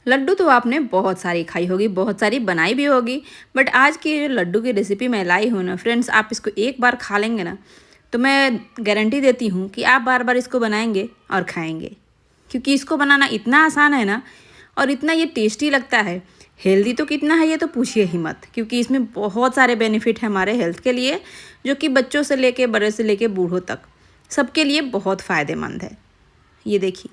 लड्डू तो आपने बहुत सारी खाई होगी, बहुत सारी बनाई भी होगी। बट आज की जो लड्डू की रेसिपी मैं लाई हूँ ना फ्रेंड्स, आप इसको एक बार खा लेंगे ना तो मैं गारंटी देती हूँ कि आप बार बार इसको बनाएंगे और खाएंगे। क्योंकि इसको बनाना इतना आसान है ना, और इतना ये टेस्टी लगता है। हेल्दी तो कितना है ये तो पूछिए ही मत, क्योंकि इसमें बहुत सारे बेनिफिट है हमारे हेल्थ के लिए, जो कि बच्चों से लेके बड़े से लेके बूढ़ों तक सबके लिए बहुत फ़ायदेमंद है। ये देखिए,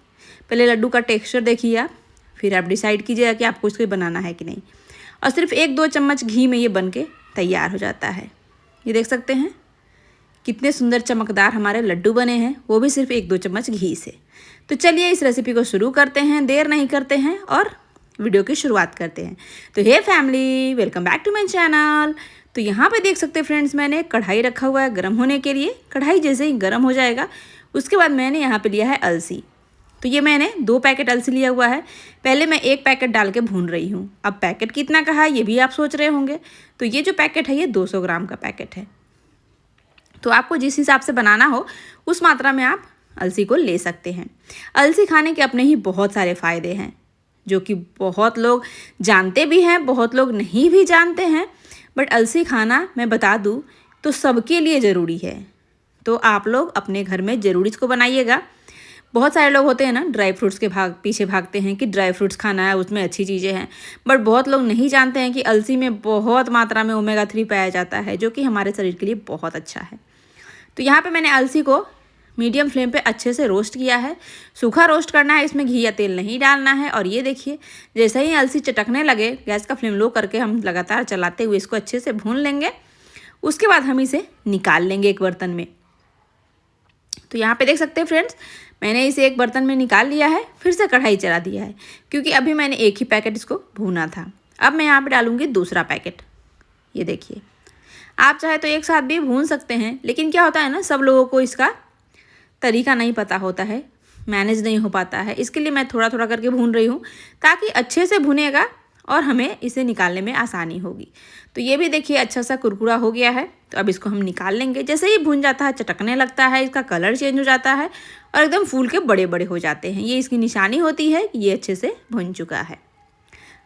पहले लड्डू का टेक्सचर देखिए आप, फिर आप डिसाइड कीजिएगा कि आपको इसको बनाना है कि नहीं। और सिर्फ 1-2 चम्मच घी में ये बन के तैयार हो जाता है। ये देख सकते हैं कितने सुंदर चमकदार हमारे लड्डू बने हैं, वो भी सिर्फ 1-2 चम्मच घी से। तो चलिए इस रेसिपी को शुरू करते हैं, देर नहीं करते हैं और वीडियो की शुरुआत करते हैं। तो hey family, welcome back to my channel. तो यहाँ पे देख सकते हैं फ्रेंड्स, मैंने कढ़ाई रखा हुआ है गर्म होने के लिए। कढ़ाई जैसे ही गर्म हो जाएगा उसके बाद मैंने यहाँ पे लिया है अलसी। तो ये मैंने 2 पैकेट अलसी लिया हुआ है। पहले मैं 1 पैकेट डाल के भून रही हूँ। अब पैकेट कितना का है ये भी आप सोच रहे होंगे। तो ये जो पैकेट है ये 200 ग्राम का पैकेट है। तो आपको जिस हिसाब से बनाना हो उस मात्रा में आप अलसी को ले सकते हैं। अलसी खाने के अपने ही बहुत सारे फ़ायदे हैं, जो कि बहुत लोग जानते भी हैं, बहुत लोग नहीं भी जानते हैं। बट अलसी खाना मैं बता दूँ तो सबके लिए ज़रूरी है। तो आप लोग अपने घर में ज़रूर इसको बनाइएगा। बहुत सारे लोग होते हैं ना ड्राई फ्रूट्स के पीछे भागते हैं कि ड्राई फ्रूट्स खाना है, उसमें अच्छी चीज़ें हैं। बट बहुत लोग नहीं जानते हैं कि अलसी में बहुत मात्रा में ओमेगा 3 पाया जाता है, जो कि हमारे शरीर के लिए बहुत अच्छा है। तो यहाँ पे मैंने अलसी को मीडियम फ्लेम पे अच्छे से रोस्ट किया है। सूखा रोस्ट करना है, इसमें घी या तेल नहीं डालना है। और ये देखिए, जैसे ही अलसी चटकने लगे गैस का फ्लेम लो करके हम लगातार चलाते हुए इसको अच्छे से भून लेंगे। उसके बाद हम इसे निकाल लेंगे एक बर्तन में। तो यहाँ पे देख सकते हैं फ्रेंड्स, मैंने इसे एक बर्तन में निकाल लिया है, फिर से कढ़ाई चला दिया है, क्योंकि अभी मैंने एक ही पैकेट इसको भूना था। अब मैं यहाँ पे डालूँगी दूसरा पैकेट। ये देखिए, आप चाहे तो एक साथ भी भून सकते हैं, लेकिन क्या होता है ना, सब लोगों को इसका तरीका नहीं पता होता है, मैनेज नहीं हो पाता है। इसके लिए मैं थोड़ा थोड़ा करके भून रही हूँ, ताकि अच्छे से भुनेगा और हमें इसे निकालने में आसानी होगी। तो ये भी देखिए अच्छा सा कुरकुरा हो गया है। तो अब इसको हम निकाल लेंगे। जैसे ही भुन जाता है, चटकने लगता है, इसका कलर चेंज हो जाता है और एकदम फूल के बड़े बड़े हो जाते हैं। ये इसकी निशानी होती है कि ये अच्छे से भुन चुका है।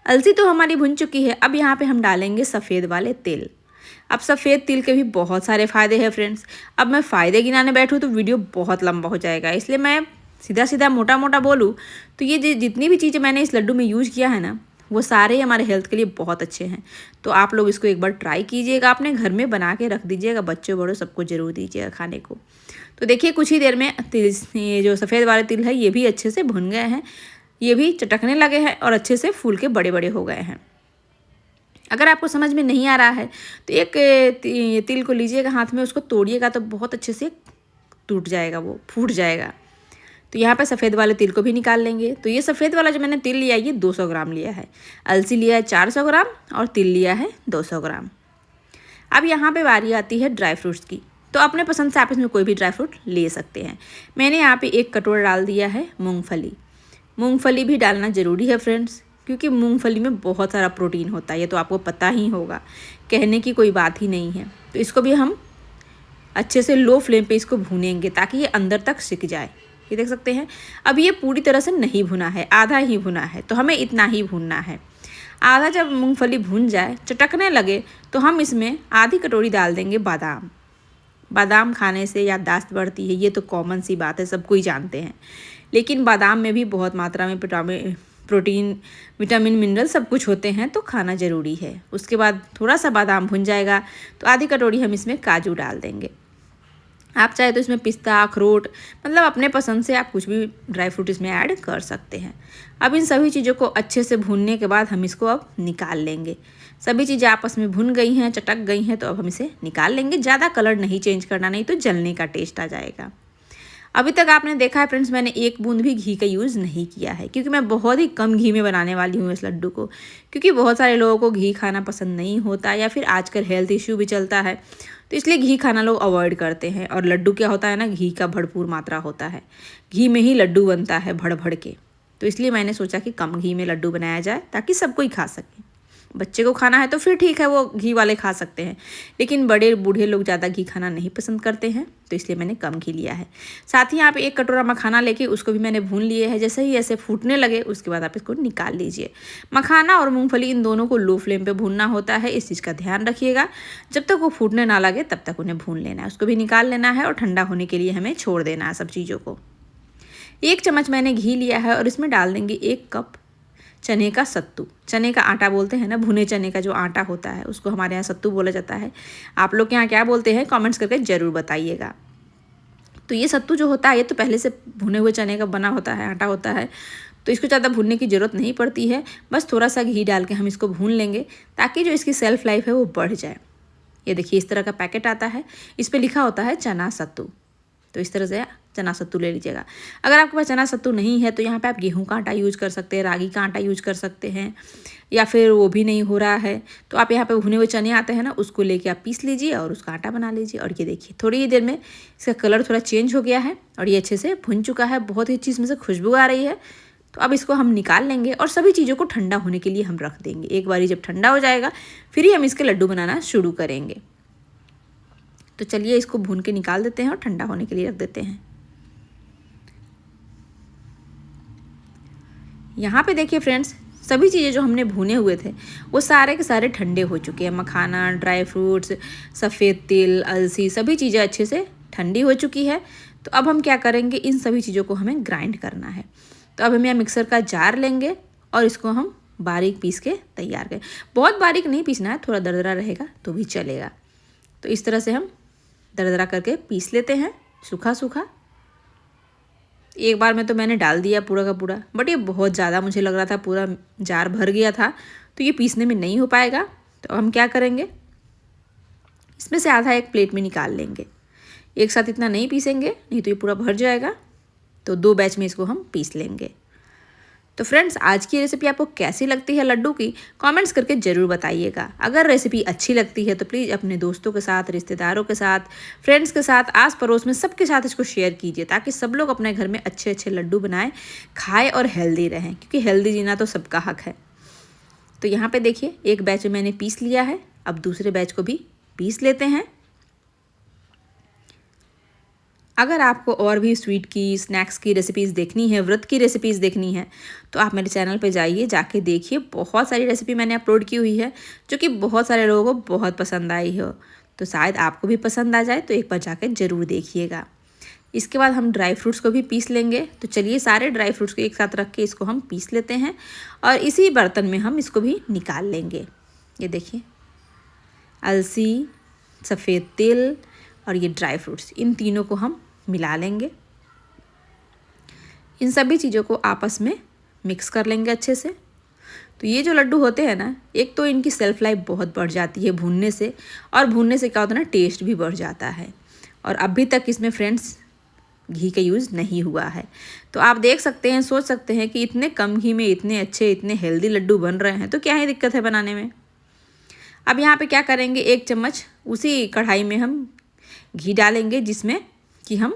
अलसी तो हमारी भुन चुकी है। अब यहाँ पे हम डालेंगे सफ़ेद वाले तिल। अब सफ़ेद तिल के भी बहुत सारे फ़ायदे हैं फ्रेंड्स। अब मैं फ़ायदे गिनाने बैठूँ तो वीडियो बहुत लंबा हो जाएगा, इसलिए मैं सीधा सीधा मोटा मोटा बोलूँ तो ये जितनी भी चीज़ें मैंने इस लड्डू में यूज़ किया है ना, वो सारे हमारे हेल्थ के लिए बहुत अच्छे हैं। तो आप लोग इसको एक बार ट्राई कीजिएगा, अपने घर में बना के रख दीजिएगा, बच्चों बड़ों सबको ज़रूर दीजिएगा खाने को। तो देखिए कुछ ही देर में ये जो सफ़ेद वाले तिल है ये भी अच्छे से भुन गए हैं, ये भी चटकने लगे हैं और अच्छे से फूल के बड़े बड़े हो गए हैं। अगर आपको समझ में नहीं आ रहा है तो एक तिल को लीजिएगा हाथ में, उसको तोड़िएगा तो बहुत अच्छे से टूट जाएगा, वो फूट जाएगा। तो यहाँ पे सफ़ेद वाले तिल को भी निकाल लेंगे। तो ये सफ़ेद वाला जो मैंने तिल लिया है ये 200 ग्राम लिया है, अलसी लिया है 400 ग्राम और तिल लिया है 200 ग्राम। अब यहाँ पे बारी आती है ड्राई फ्रूट्स की। तो अपने पसंद से आप इसमें कोई भी ड्राई फ्रूट ले सकते हैं। मैंने यहाँ पे 1 कटोरा डाल दिया है मूँगफली। मूँगफली भी डालना ज़रूरी है फ्रेंड्स, क्योंकि मूँगफली में बहुत सारा प्रोटीन होता है, ये तो आपको पता ही होगा, कहने की कोई बात ही नहीं है। तो इसको भी हम अच्छे से लो फ्लेम पे इसको भूनेंगे ताकि ये अंदर तक सिक जाए। ये देख सकते हैं, अब ये पूरी तरह से नहीं भुना है, आधा ही भुना है। तो हमें इतना ही भूनना है। आधा जब मूंगफली भून जाए, चटकने लगे, तो हम इसमें आधी कटोरी डाल देंगे बादाम। बादाम खाने से याददाश्त बढ़ती है, ये तो कॉमन सी बात है, सब कोई जानते हैं। लेकिन बादाम में भी बहुत मात्रा में प्रोटीन, विटामिन, मिनरल सब कुछ होते हैं, तो खाना ज़रूरी है। उसके बाद थोड़ा सा बादाम भुन जाएगा तो आधी कटोरी हम इसमें काजू डाल देंगे। आप चाहे तो इसमें पिस्ता, अखरोट, मतलब अपने पसंद से आप कुछ भी ड्राई फ्रूट इसमें ऐड कर सकते हैं। अब इन सभी चीज़ों को अच्छे से भूनने के बाद हम इसको अब निकाल लेंगे। सभी चीज़ें आपस में भुन गई हैं, चटक गई हैं, तो अब हम इसे निकाल लेंगे। ज़्यादा कलर नहीं चेंज करना, नहीं तो जलने का टेस्ट आ जाएगा। अभी तक आपने देखा है फ्रेंड्स, मैंने 1 बूंद भी घी का यूज़ नहीं किया है, क्योंकि मैं बहुत ही कम घी में बनाने वाली हूँ इस लड्डू को। क्योंकि बहुत सारे लोगों को घी खाना पसंद नहीं होता, या फिर आजकल हेल्थ इश्यू भी चलता है, तो इसलिए घी खाना लोग अवॉइड करते हैं। और लड्डू क्या होता है ना, घी का भरपूर मात्रा होता है, घी में ही लड्डू बनता है भड़ भड़ के। तो इसलिए मैंने सोचा कि कम घी में लड्डू बनाया जाए ताकि सब कोई खा सके। बच्चे को खाना है तो फिर ठीक है, वो घी वाले खा सकते हैं, लेकिन बड़े बूढ़े लोग ज़्यादा घी खाना नहीं पसंद करते हैं, तो इसलिए मैंने कम घी लिया है। साथ ही यहाँ पे 1 कटोरा मखाना लेके उसको भी मैंने भून लिए है। जैसे ही ऐसे फूटने लगे उसके बाद आप इसको निकाल लीजिए। मखाना और मूँगफली इन दोनों को लो फ्लेम पर भूनना होता है, इस चीज़ का ध्यान रखिएगा। जब तक वो फूटने ना लगे तब तक उन्हें भून लेना है। उसको भी निकाल लेना है और ठंडा होने के लिए हमें छोड़ देना है सब चीज़ों को। 1 चम्मच मैंने घी लिया है और इसमें डाल देंगे 1 कप चने का सत्तू। चने का आटा बोलते हैं ना, भुने चने का जो आटा होता है उसको हमारे यहाँ सत्तू बोला जाता है। आप लोग के यहाँ क्या बोलते हैं कमेंट्स करके ज़रूर बताइएगा। तो ये सत्तू जो होता है ये तो पहले से भुने हुए चने का बना होता है, आटा होता है, तो इसको ज़्यादा भूनने की ज़रूरत नहीं पड़ती है। बस थोड़ा सा घी डाल के हम इसको भून लेंगे ताकि जो इसकी सेल्फ़ लाइफ है वो बढ़ जाए। ये देखिए इस तरह का पैकेट आता है, इस पर लिखा होता है चना सत्तू, तो इस तरह से चना सत्तू ले लीजिएगा। अगर आपके पास चना सत्तू नहीं है तो यहाँ पे आप गेहूं का आटा यूज़ कर सकते हैं, रागी का आटा यूज़ कर सकते हैं, या फिर वो भी नहीं हो रहा है तो आप यहाँ पे भुने हुए चने आते हैं ना, उसको लेके आप पीस लीजिए और उसका आटा बना लीजिए। और ये देखिए थोड़ी ही देर में इसका कलर थोड़ा चेंज हो गया है और ये अच्छे से भुन चुका है, बहुत ही अच्छी इसमें से खुशबू आ रही है। तो अब इसको हम निकाल लेंगे और सभी चीज़ों को ठंडा होने के लिए हम रख देंगे। एक बारी जब ठंडा हो जाएगा फिर ही हम इसके लड्डू बनाना शुरू करेंगे। तो चलिए इसको भून के निकाल देते हैं और ठंडा होने के लिए रख देते हैं। यहाँ पे देखिए फ्रेंड्स, सभी चीज़ें जो हमने भुने हुए थे वो सारे के सारे ठंडे हो चुके हैं। मखाना, ड्राई फ्रूट्स, सफ़ेद तिल, अलसी, सभी चीज़ें अच्छे से ठंडी हो चुकी है। तो अब हम क्या करेंगे, इन सभी चीज़ों को हमें ग्राइंड करना है। तो अब हम यहाँ मिक्सर का जार लेंगे और इसको हम बारीक पीस के तैयार करें। बहुत बारीक नहीं पीसना है, थोड़ा दरदरा रहेगा तो भी चलेगा। तो इस तरह से हम दरदरा करके पीस लेते हैं, सूखा सूखा। एक बार में तो मैंने डाल दिया पूरा का पूरा, बट ये बहुत ज़्यादा मुझे लग रहा था, पूरा जार भर गया था, तो ये पीसने में नहीं हो पाएगा। तो हम क्या करेंगे, इसमें से आधा एक प्लेट में निकाल लेंगे। एक साथ इतना नहीं पीसेंगे, नहीं तो ये पूरा भर जाएगा। तो 2 बैच में इसको हम पीस लेंगे। तो फ्रेंड्स, आज की रेसिपी आपको कैसी लगती है लड्डू की, कमेंट्स करके ज़रूर बताइएगा। अगर रेसिपी अच्छी लगती है तो प्लीज़ अपने दोस्तों के साथ, रिश्तेदारों के साथ, फ्रेंड्स के साथ, आस पड़ोस में सबके साथ इसको शेयर कीजिए, ताकि सब लोग अपने घर में अच्छे अच्छे लड्डू बनाएं, खाएं और हेल्दी रहें, क्योंकि हेल्दी जीना तो सबका हक है। तो यहाँ पे देखिए एक बैच मैंने पीस लिया है, अब दूसरे बैच को भी पीस लेते हैं। अगर आपको और भी स्वीट की, स्नैक्स की रेसिपीज़ देखनी है, व्रत की रेसिपीज़ देखनी है, तो आप मेरे चैनल पे जाइए, जाके देखिए। बहुत सारी रेसिपी मैंने अपलोड की हुई है जो कि बहुत सारे लोगों को बहुत पसंद आई हो, तो शायद आपको भी पसंद आ जाए, तो एक बार जाकर ज़रूर देखिएगा। इसके बाद हम ड्राई फ्रूट्स को भी पीस लेंगे। तो चलिए सारे ड्राई फ्रूट्स को एक साथ रख के इसको हम पीस लेते हैं और इसी बर्तन में हम इसको भी निकाल लेंगे। ये देखिए अलसी, सफ़ेद तिल और ये ड्राई फ्रूट्स, इन तीनों को हम मिला लेंगे। इन सभी चीज़ों को आपस में मिक्स कर लेंगे अच्छे से। तो ये जो लड्डू होते हैं ना, एक तो इनकी सेल्फ़ लाइफ बहुत बढ़ जाती है भूनने से, और भूनने से क्या होता है ना, टेस्ट भी बढ़ जाता है। और अभी तक इसमें फ्रेंड्स घी का यूज़ नहीं हुआ है। तो आप देख सकते हैं, सोच सकते हैं कि इतने कम घी में इतने अच्छे, इतने हेल्दी लड्डू बन रहे हैं, तो क्या ही दिक्कत है बनाने में। अब यहाँ पे क्या करेंगे, 1 चम्मच उसी कढ़ाई में हम घी डालेंगे जिसमें कि हम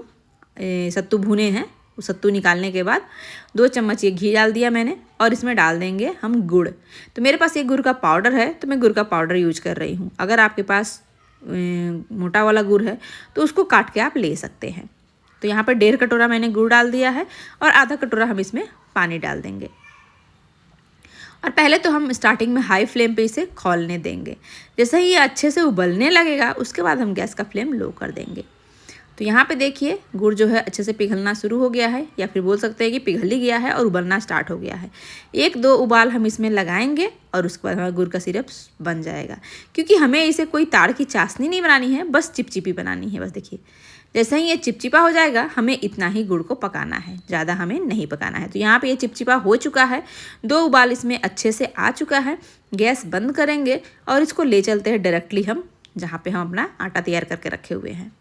सत्तू भुने हैं। सत्तू निकालने के बाद 2 चम्मच ये घी डाल दिया मैंने, और इसमें डाल देंगे हम गुड़। तो मेरे पास ये गुड़ का पाउडर है, तो मैं गुड़ का पाउडर यूज कर रही हूँ। अगर आपके पास मोटा वाला गुड़ है तो उसको काट के आप ले सकते हैं। तो यहाँ पर 1.5 कटोरा मैंने गुड़ डाल दिया है और आधा कटोरा हम इसमें पानी डाल देंगे। और पहले तो हम स्टार्टिंग में हाई फ्लेम पे इसे खौलने देंगे। जैसे ही ये अच्छे से उबलने लगेगा उसके बाद हम गैस का फ्लेम लो कर देंगे। तो यहाँ पे देखिए गुड़ जो है अच्छे से पिघलना शुरू हो गया है, या फिर बोल सकते हैं कि पिघल ही गया है और उबलना स्टार्ट हो गया है। 1-2 उबाल हम इसमें लगाएंगे और उसके बाद हमारा गुड़ का सिरप बन जाएगा। क्योंकि हमें इसे कोई ताड़ की चाशनी नहीं बनानी है, बस चिपचिपी बनानी है। बस देखिए जैसे ही ये चिपचिपा हो जाएगा, हमें इतना ही गुड़ को पकाना है, ज़्यादा हमें नहीं पकाना है। तो यहाँ पे ये चिपचिपा हो चुका है, 2 उबाल इसमें अच्छे से आ चुका है। गैस बंद करेंगे और इसको ले चलते हैं डायरेक्टली हम जहाँ पे हम अपना आटा तैयार करके रखे हुए हैं।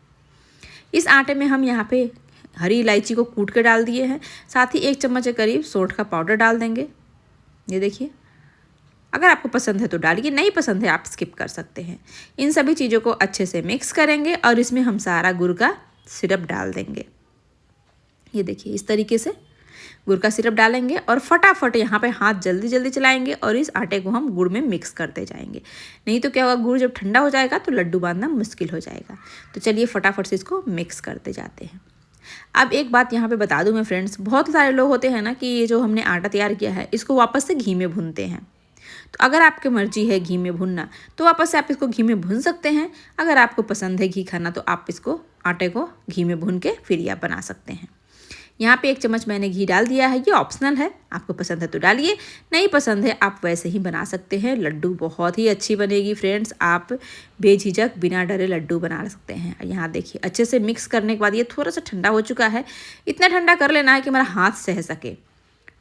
इस आटे में हम यहाँ पे हरी इलायची को कूट के डाल दिए हैं, साथ ही 1 चम्मच के करीब सौंठ का पाउडर डाल देंगे। ये देखिए, अगर आपको पसंद है तो डालिए, नहीं पसंद है आप स्किप कर सकते हैं। इन सभी चीज़ों को अच्छे से मिक्स करेंगे और इसमें हम सारा गुड़ का सिरप डाल देंगे। ये देखिए इस तरीके से गुड़ का सिरप डालेंगे और फटाफट यहाँ पे हाथ जल्दी जल्दी चलाएंगे और इस आटे को हम गुड़ में मिक्स करते जाएंगे। नहीं तो क्या होगा, गुड़ जब ठंडा हो जाएगा तो लड्डू बांधना मुश्किल हो जाएगा। तो चलिए फटाफट से इसको मिक्स करते जाते हैं। अब एक बात यहाँ पे बता दूँ मैं फ्रेंड्स, बहुत सारे लोग होते हैं ना कि ये जो हमने आटा तैयार किया है इसको वापस से घी में भूनते हैं। तो अगर आपकी मर्जी है घी में भूनना तो वापस से आप इसको घी में भून सकते हैं। अगर आपको पसंद है घी खाना तो आप इसको आटे को घी में भून के फिर आप बना सकते हैं। यहाँ पे 1 चम्मच मैंने घी डाल दिया है, ये ऑप्शनल है, आपको पसंद है तो डालिए, नहीं पसंद है आप वैसे ही बना सकते हैं। लड्डू बहुत ही अच्छी बनेगी फ्रेंड्स, आप बेझिझक बिना डरे लड्डू बना सकते हैं। यहाँ देखिए अच्छे से मिक्स करने के बाद ये थोड़ा सा ठंडा हो चुका है। इतना ठंडा कर लेना है कि हमारा हाथ सह सके,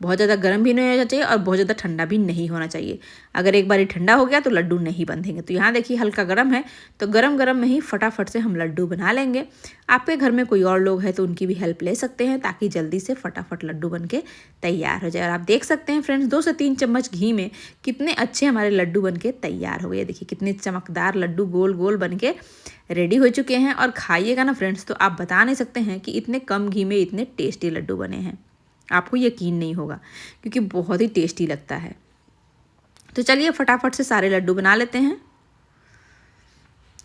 बहुत ज़्यादा गर्म भी नहीं होना चाहिए और बहुत ज़्यादा ठंडा भी नहीं होना चाहिए। अगर एक बार ये ठंडा हो गया तो लड्डू नहीं बंधेंगे। तो यहाँ देखिए हल्का गर्म है, तो गरम गरम में ही फटाफट से हम लड्डू बना लेंगे। आपके घर में कोई और लोग हैं तो उनकी भी हेल्प ले सकते हैं ताकि जल्दी से फटाफट लड्डू बन के तैयार हो जाए। और आप देख सकते हैं फ्रेंड्स 2 से 3 चम्मच घी में कितने अच्छे हमारे लड्डू बन के तैयार हो गए। देखिए कितने चमकदार लड्डू गोल गोल बन के रेडी हो चुके हैं। और खाइएगा ना फ्रेंड्स तो आप बता नहीं सकते हैं कि इतने कम घी में इतने टेस्टी लड्डू बने हैं, आपको यकीन नहीं होगा क्योंकि बहुत ही टेस्टी लगता है। तो चलिए फटाफट से सारे लड्डू बना लेते हैं।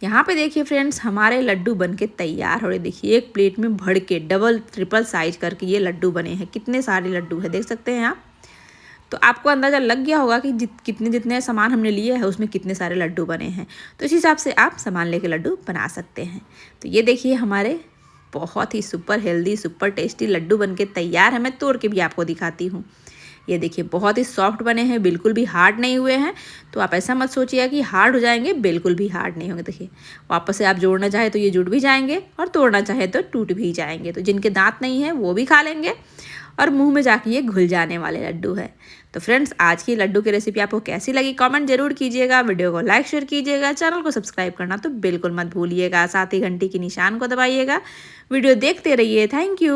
यहाँ पे देखिए फ्रेंड्स हमारे लड्डू बनके तैयार हो रहे। देखिए एक प्लेट में भर के डबल ट्रिपल साइज करके ये लड्डू बने हैं। कितने सारे लड्डू है देख सकते हैं आप। तो आपको अंदाज़ा लग गया होगा कि जितने सामान हमने लिए है उसमें कितने सारे लड्डू बने हैं। तो इस हिसाब से आप सामान लेके लड्डू बना सकते हैं। तो ये देखिए हमारे बहुत ही super healthy super tasty laddoo बनके तैयार है। मैं तोड़ के भी आपको दिखाती हूँ। ये देखिए बहुत ही सॉफ्ट बने हैं, बिल्कुल भी हार्ड नहीं हुए हैं। तो आप ऐसा मत सोचिए कि हार्ड हो जाएंगे, बिल्कुल भी हार्ड नहीं होंगे। देखिए वापस से आप जोड़ना चाहे तो ये जुड़ भी जाएंगे और तोड़ना चाहे तो टूट भी जाएंगे। तो जिनके दांत नहीं है वो भी खा लेंगे और मुंह में जाके ये घुल जाने वाले लड्डू है। तो फ्रेंड्स आज की लड्डू की रेसिपी आपको कैसी लगी कमेंट जरूर कीजिएगा। वीडियो को लाइक शेयर कीजिएगा, चैनल को सब्सक्राइब करना तो बिल्कुल मत भूलिएगा। साथ ही घंटी की निशान को दबाइएगा। वीडियो देखते रहिए। Thank you.